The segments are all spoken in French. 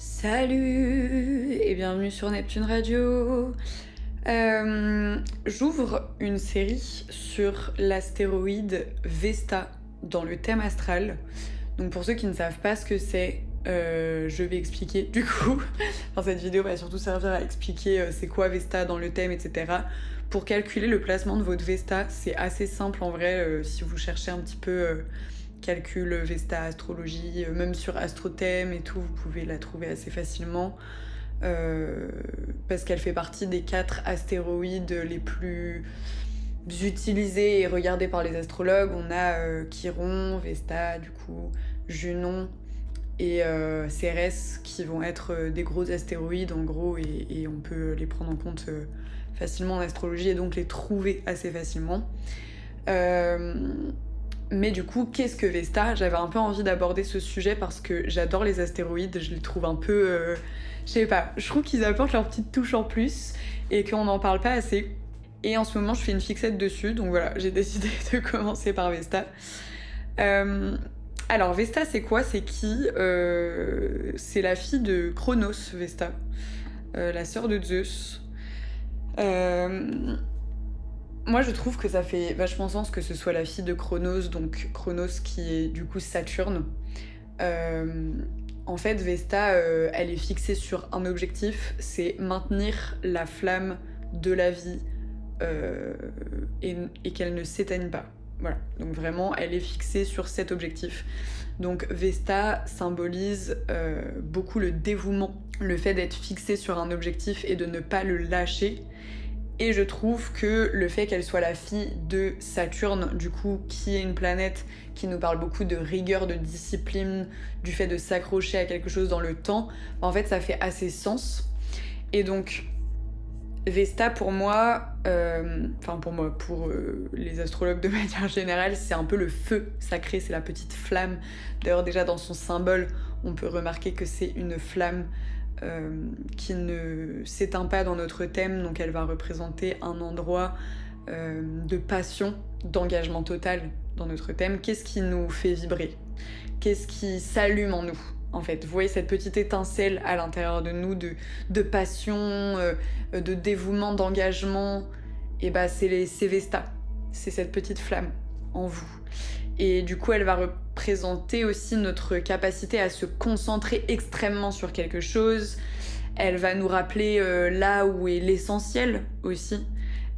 Salut et bienvenue sur Neptune Radio. J'ouvre une série sur l'astéroïde Vesta dans le thème astral. Donc pour ceux qui ne savent pas ce que c'est, je vais expliquer du coup. Enfin, cette vidéo va surtout servir à expliquer c'est quoi Vesta dans le thème, etc. Pour calculer le placement de votre Vesta, c'est assez simple en vrai si vous cherchez un petit peu... calcul Vesta, astrologie, même sur Astrothème et tout, vous pouvez la trouver assez facilement parce qu'elle fait partie des 4 astéroïdes les plus utilisés et regardés par les astrologues. On a Chiron, Vesta, du coup, Junon et Cérès qui vont être des gros astéroïdes en gros et on peut les prendre en compte facilement en astrologie et donc les trouver assez facilement. Mais du coup, qu'est-ce que Vesta? J'avais un peu envie d'aborder ce sujet parce que j'adore les astéroïdes, je les trouve un peu... je sais pas, je trouve qu'ils apportent leur petite touche en plus et qu'on n'en parle pas assez. Et en ce moment, je fais une fixette dessus, donc voilà, j'ai décidé de commencer par Vesta. Alors, Vesta, c'est quoi? C'est qui? C'est la fille de Cronos, Vesta, la sœur de Zeus. Moi, je trouve que ça fait vachement sens que ce soit la fille de Cronos, donc Cronos qui est du coup Saturne. En fait, Vesta, elle est fixée sur un objectif, c'est maintenir la flamme de la vie et qu'elle ne s'éteigne pas. Voilà, donc vraiment, elle est fixée sur cet objectif. Donc Vesta symbolise beaucoup le dévouement, le fait d'être fixée sur un objectif et de ne pas le lâcher. Et je trouve que le fait qu'elle soit la fille de Saturne, du coup, qui est une planète qui nous parle beaucoup de rigueur, de discipline, du fait de s'accrocher à quelque chose dans le temps, en fait, ça fait assez sens. Et donc, Vesta, pour moi, pour les astrologues de manière générale, c'est un peu le feu sacré, c'est la petite flamme. D'ailleurs, déjà dans son symbole, on peut remarquer que c'est une flamme qui ne s'éteint pas dans notre thème, donc elle va représenter un endroit de passion, d'engagement total dans notre thème. Qu'est-ce qui nous fait vibrer? Qu'est-ce qui s'allume en nous, en fait? Vous voyez cette petite étincelle à l'intérieur de nous de passion, de dévouement, d'engagement? Et bah c'est Vesta, c'est cette petite flamme en vous. Et du coup, elle va représenter aussi notre capacité à se concentrer extrêmement sur quelque chose. Elle va nous rappeler là où est l'essentiel aussi.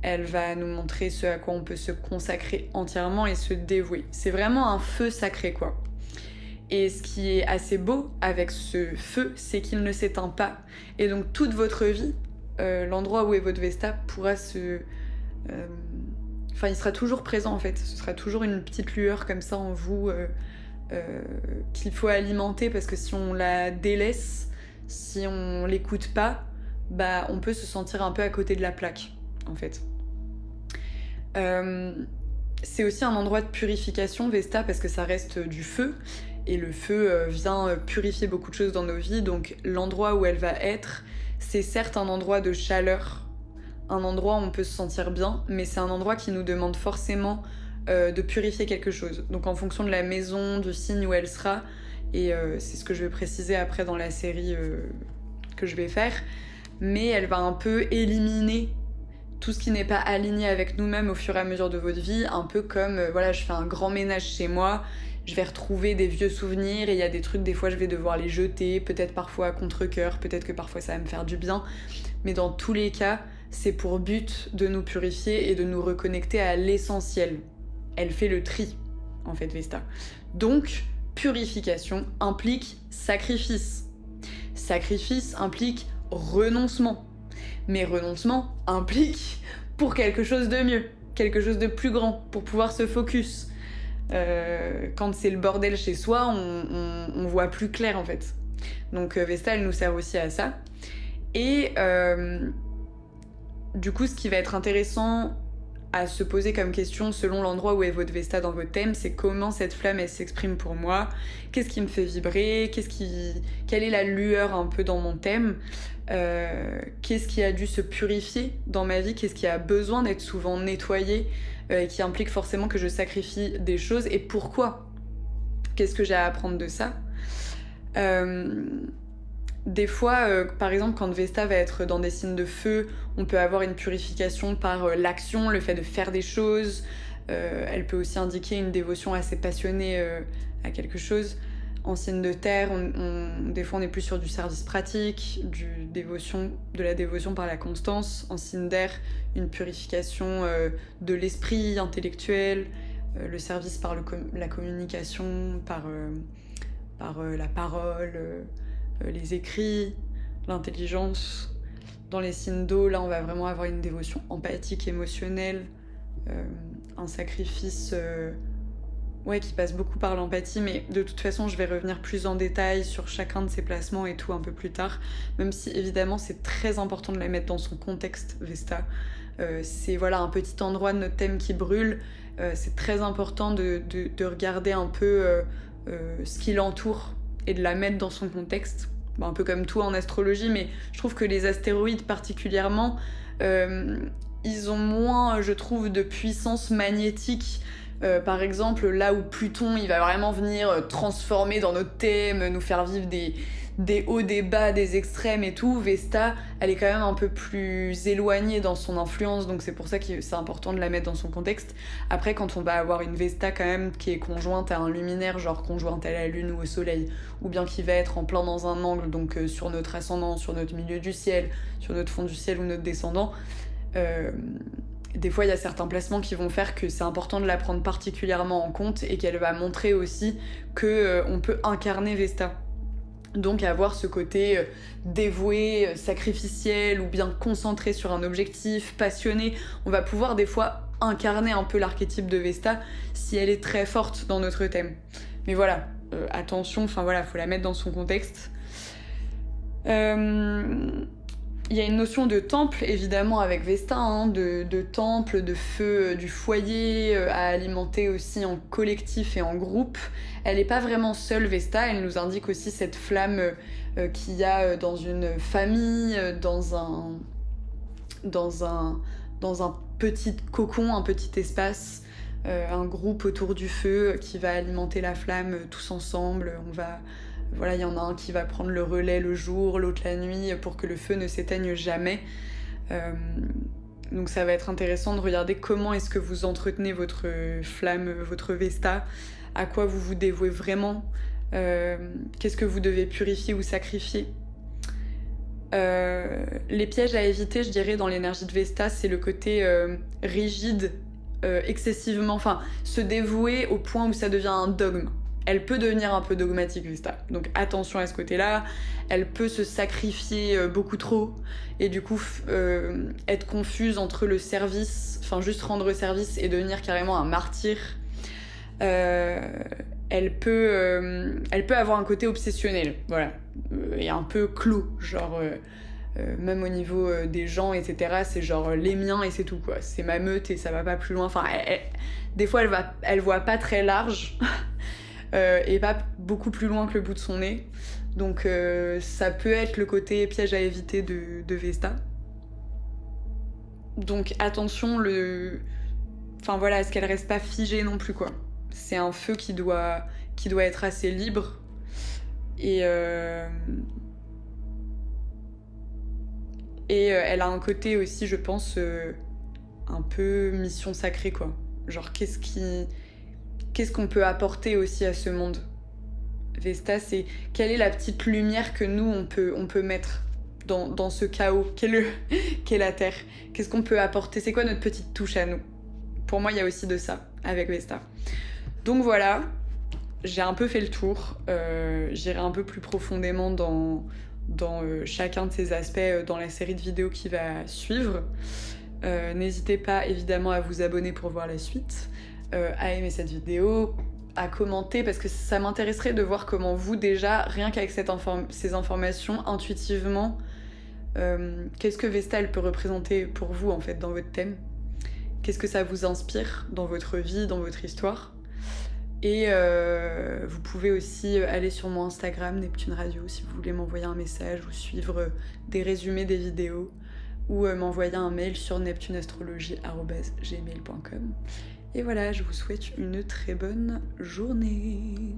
Elle va nous montrer ce à quoi on peut se consacrer entièrement et se dévouer. C'est vraiment un feu sacré, quoi. Et ce qui est assez beau avec ce feu, c'est qu'il ne s'éteint pas. Et donc toute votre vie, l'endroit où est votre Vesta pourra se... Enfin, il sera toujours présent en fait, ce sera toujours une petite lueur comme ça en vous qu'il faut alimenter parce que si on la délaisse, si on l'écoute pas, bah on peut se sentir un peu à côté de la plaque en fait. C'est aussi un endroit de purification, Vesta, parce que ça reste du feu et le feu vient purifier beaucoup de choses dans nos vies, donc l'endroit où elle va être, c'est certes un endroit de chaleur, un endroit où on peut se sentir bien, mais c'est un endroit qui nous demande forcément de purifier quelque chose. Donc en fonction de la maison, du signe où elle sera, et c'est ce que je vais préciser après dans la série que je vais faire, mais elle va un peu éliminer tout ce qui n'est pas aligné avec nous-mêmes au fur et à mesure de votre vie, un peu comme, voilà, je fais un grand ménage chez moi, je vais retrouver des vieux souvenirs, et il y a des trucs, des fois je vais devoir les jeter, peut-être parfois à contre-cœur, peut-être que parfois ça va me faire du bien, mais dans tous les cas, c'est pour but de nous purifier et de nous reconnecter à l'essentiel. Elle fait le tri, en fait, Vesta. Donc, purification implique sacrifice. Sacrifice implique renoncement. Mais renoncement implique pour quelque chose de mieux, quelque chose de plus grand, pour pouvoir se focus. Quand c'est le bordel chez soi, on voit plus clair, en fait. Donc, Vesta, elle nous sert aussi à ça. Et... du coup, ce qui va être intéressant à se poser comme question selon l'endroit où est votre Vesta dans votre thème, c'est comment cette flamme elle s'exprime pour moi, qu'est-ce qui me fait vibrer, quelle est la lueur un peu dans mon thème, qu'est-ce qui a dû se purifier dans ma vie, qu'est-ce qui a besoin d'être souvent nettoyé et qui implique forcément que je sacrifie des choses et pourquoi, qu'est-ce que j'ai à apprendre de ça. Des fois, par exemple, quand Vesta va être dans des signes de feu, on peut avoir une purification par l'action, le fait de faire des choses. Elle peut aussi indiquer une dévotion assez passionnée à quelque chose. En signe de terre, des fois on est plus sur du service pratique, de la dévotion par la constance. En signe d'air, une purification de l'esprit intellectuel, le service par la communication, par la parole, les écrits, l'intelligence. Dans les signes d'eau, là on va vraiment avoir une dévotion empathique, émotionnelle, un sacrifice qui passe beaucoup par l'empathie, mais de toute façon je vais revenir plus en détail sur chacun de ces placements et tout un peu plus tard, même si évidemment c'est très important de la mettre dans son contexte, Vesta. C'est un petit endroit de notre thème qui brûle, c'est très important de regarder un peu ce qui l'entoure et de la mettre dans son contexte, un peu comme tout en astrologie, mais je trouve que les astéroïdes particulièrement, ils ont moins, je trouve, de puissance magnétique. Par exemple, là où Pluton, il va vraiment venir transformer dans notre thème, nous faire vivre des hauts, des bas, des extrêmes et tout, Vesta, elle est quand même un peu plus éloignée dans son influence, donc c'est pour ça que c'est important de la mettre dans son contexte. Après, quand on va avoir une Vesta quand même qui est conjointe à un luminaire, genre conjointe à la Lune ou au Soleil, ou bien qui va être en plein dans un angle, donc sur notre ascendant, sur notre milieu du ciel, sur notre fond du ciel ou notre descendant, des fois il y a certains placements qui vont faire que c'est important de la prendre particulièrement en compte et qu'elle va montrer aussi qu'on peut incarner Vesta. Donc avoir ce côté dévoué, sacrificiel ou bien concentré sur un objectif, passionné. On va pouvoir des fois incarner un peu l'archétype de Vesta si elle est très forte dans notre thème. Mais voilà, attention, faut la mettre dans son contexte. Il y a une notion de temple, évidemment, avec Vesta, de temple, de feu, du foyer, à alimenter aussi en collectif et en groupe. Elle n'est pas vraiment seule, Vesta, elle nous indique aussi cette flamme qu'il y a dans une famille, dans un petit cocon, un petit espace, un groupe autour du feu qui va alimenter la flamme tous ensemble. Il y en a un qui va prendre le relais le jour, l'autre la nuit, pour que le feu ne s'éteigne jamais. Donc ça va être intéressant de regarder comment est-ce que vous entretenez votre flamme, votre Vesta, à quoi vous vous dévouez vraiment, qu'est-ce que vous devez purifier ou sacrifier. Les pièges à éviter, je dirais, dans l'énergie de Vesta, c'est le côté rigide, excessivement, se dévouer au point où ça devient un dogme. Elle peut devenir un peu dogmatique, Vesta. Donc attention à ce côté-là. Elle peut se sacrifier beaucoup trop et du coup être confuse entre le service, juste rendre service et devenir carrément un martyr. Elle peut avoir un côté obsessionnel, et un peu clos, même au niveau des gens, etc. C'est genre les miens et c'est tout, quoi. C'est ma meute et ça va pas plus loin. Des fois, elle voit pas très large. Et pas beaucoup plus loin que le bout de son nez. Donc ça peut être le côté piège à éviter de Vesta. Donc attention, à ce qu'elle reste pas figée non plus, quoi. C'est un feu qui doit être assez libre. Et elle a un côté aussi, je pense, un peu mission sacrée, quoi. Genre qu'est-ce qu'on peut apporter aussi à ce monde? Vesta, c'est quelle est la petite lumière que nous, on peut mettre dans ce chaos qu'est la Terre? Qu'est-ce qu'on peut apporter? C'est quoi notre petite touche à nous? Pour moi, il y a aussi de ça avec Vesta. Donc voilà, j'ai un peu fait le tour. J'irai un peu plus profondément dans chacun de ces aspects dans la série de vidéos qui va suivre. N'hésitez pas évidemment à vous abonner pour voir la suite. À aimer cette vidéo, à commenter, parce que ça m'intéresserait de voir comment vous, déjà, rien qu'avec ces informations, intuitivement, qu'est-ce que Vesta elle peut représenter pour vous, en fait, dans votre thème? Qu'est-ce que ça vous inspire dans votre vie, dans votre histoire? Et vous pouvez aussi aller sur mon Instagram, Neptune Radio, si vous voulez m'envoyer un message ou suivre des résumés des vidéos, ou m'envoyer un mail sur neptuneastrologie@gmail.com. Et voilà, je vous souhaite une très bonne journée.